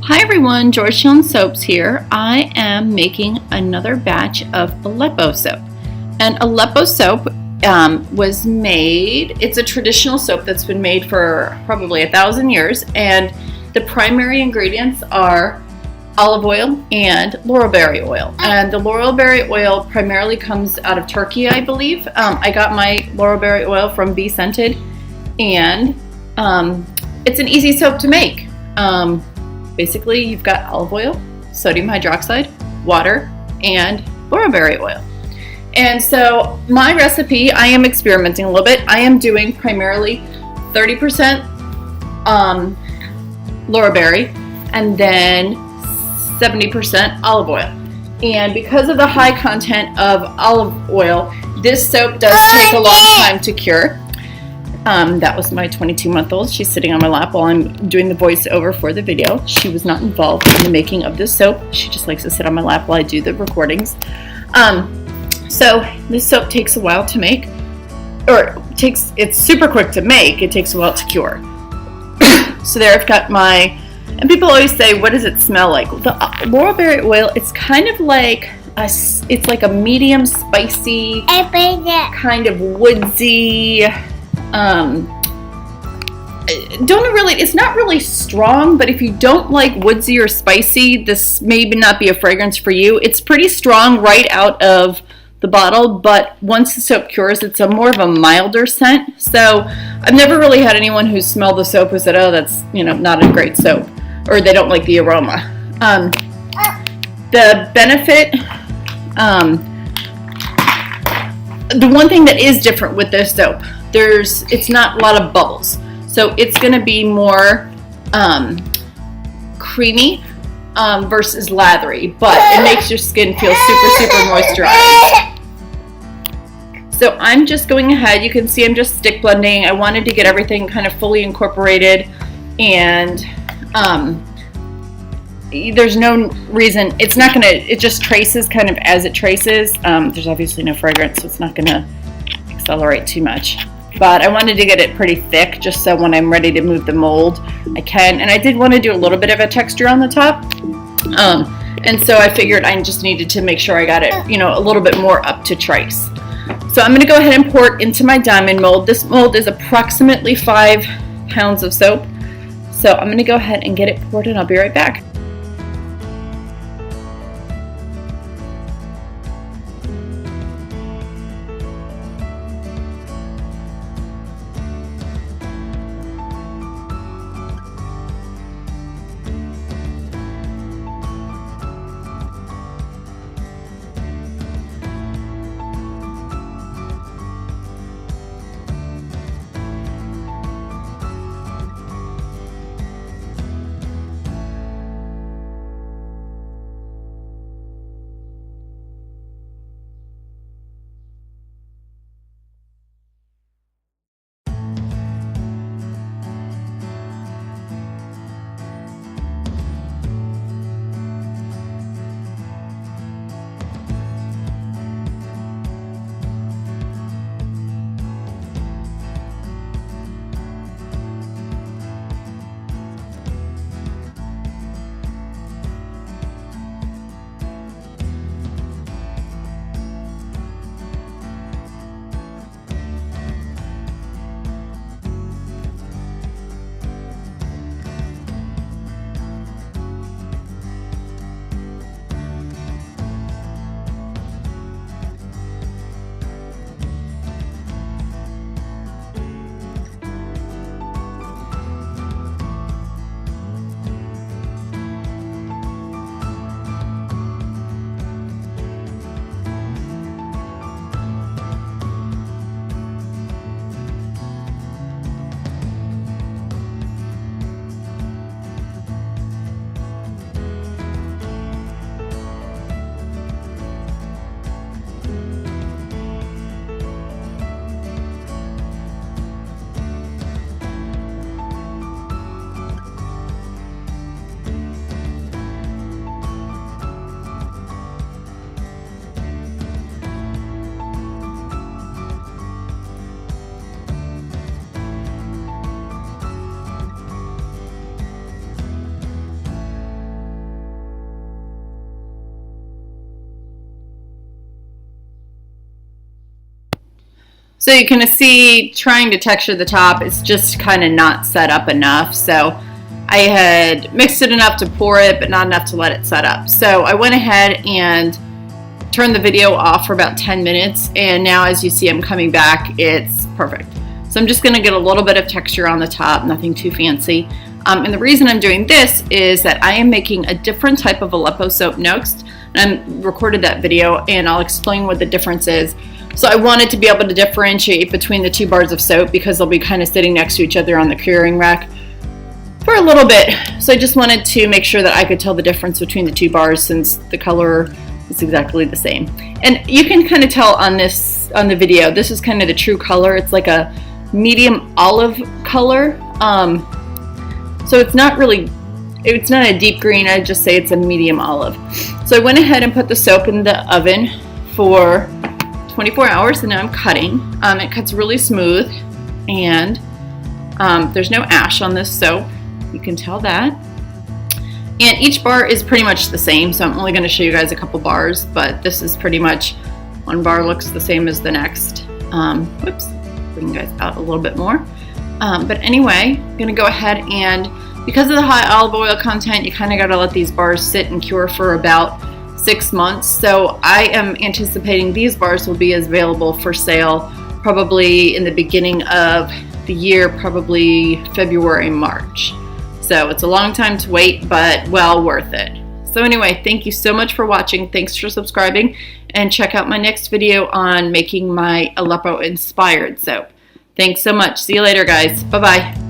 Hi everyone, Georgetown Soaps here. I am making another batch of Aleppo soap. And Aleppo soap was made, it's a traditional soap that's been made for probably 1,000 years, and the primary ingredients are olive oil and laurelberry oil. And the laurelberry oil primarily comes out of Turkey, I believe. I got my laurelberry oil from BeScented, and it's an easy soap to make. Basically, you've got olive oil, sodium hydroxide, water, and laurelberry oil. And so my recipe, I am experimenting a little bit. I am doing primarily 30% laurelberry and then 70% olive oil. And because of the high content of olive oil, this soap does take a long time to cure. That was my 22-month-old. She's sitting on my lap while I'm doing the voiceover for the video. She was not involved in the making of this soap. She just likes to sit on my lap while I do the recordings. So this soap takes a while to make, it's super quick to make. It takes a while to cure. So there I've got and people always say, what does it smell like? The laurelberry oil, it's kind of like it's like a medium spicy, kind of woodsy, it's not really strong, but if you don't like woodsy or spicy, this may not be a fragrance for you. It's pretty strong right out of the bottle, but once the soap cures, it's more of a milder scent. So I've never really had anyone who smelled the soap who said, oh, that's, not a great soap, or they don't like the aroma. The benefit, the one thing that is different with this soap, it's not a lot of bubbles, so it's going to be more creamy versus lathery, but it makes your skin feel super moisturized. So I'm just going ahead, you can see I'm just stick blending. I wanted to get everything kind of fully incorporated, and there's no reason, it just traces kind of as it traces. There's obviously no fragrance, so it's not going to accelerate too much. But I wanted to get it pretty thick just so when I'm ready to move the mold, I can. And I did want to do a little bit of a texture on the top. And so I figured I just needed to make sure I got it, a little bit more up to trace. So I'm going to go ahead and pour it into my diamond mold. This mold is approximately 5 pounds of soap. So I'm going to go ahead and get it poured and I'll be right back. So you can see trying to texture the top, it's just kind of not set up enough. So I had mixed it enough to pour it, but not enough to let it set up. So I went ahead and turned the video off for about 10 minutes, and now as you see I'm coming back, it's perfect. So I'm just going to get a little bit of texture on the top, nothing too fancy. And the reason I'm doing this is that I am making a different type of Aleppo soap next. And I recorded that video, and I'll explain what the difference is. So I wanted to be able to differentiate between the 2 bars of soap because they'll be kind of sitting next to each other on the curing rack for a little bit. So I just wanted to make sure that I could tell the difference between the 2 bars since the color is exactly the same. And you can kind of tell on the video, this is kind of the true color. It's like a medium olive color. So it's not a deep green, I'd just say it's a medium olive. So I went ahead and put the soap in the oven for 24 hours, and now I'm cutting. It cuts really smooth, and there's no ash on this soap. You can tell that. And each bar is pretty much the same, so I'm only going to show you guys a couple bars, but this is pretty much, one bar looks the same as the next. Whoops, bring you guys out a little bit more. But anyway, I'm going to go ahead and, because of the high olive oil content, you kind of got to let these bars sit and cure for about 6 months. So I am anticipating these bars will be available for sale probably in the beginning of the year, probably February, March. So it's a long time to wait, but well worth it. So anyway, thank you so much for watching. Thanks for subscribing, and check out my next video on making my Aleppo inspired soap. Thanks so much. See you later, guys. Bye-bye.